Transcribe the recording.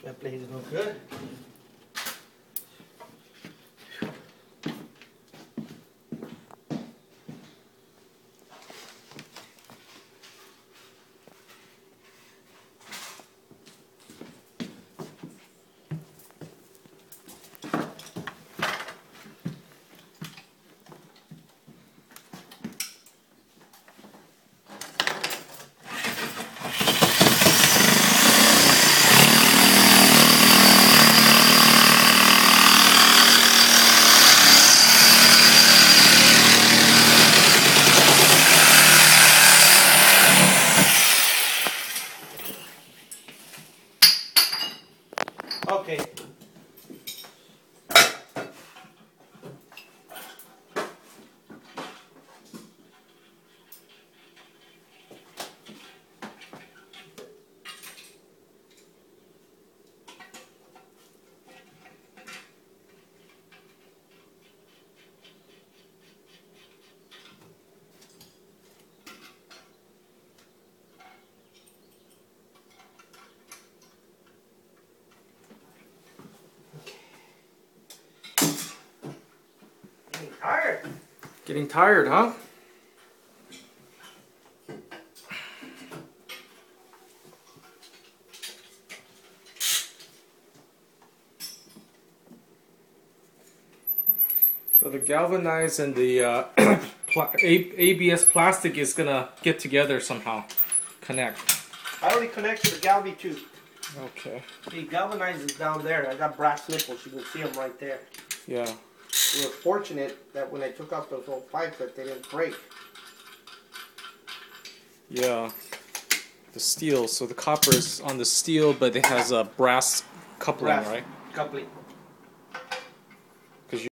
That blade is no good. Okay. Getting tired. Getting tired, huh? So the galvanized and the ABS plastic is gonna get together somehow, connect. I already connected the galvy tube. Okay. The galvanized is down there. I got brass nipples. You can see them right there. Yeah. We were fortunate that when I took out those old pipes that they didn't break. Yeah. The steel. So the copper is on the steel, but it has a brass coupling, Brass right? coupling.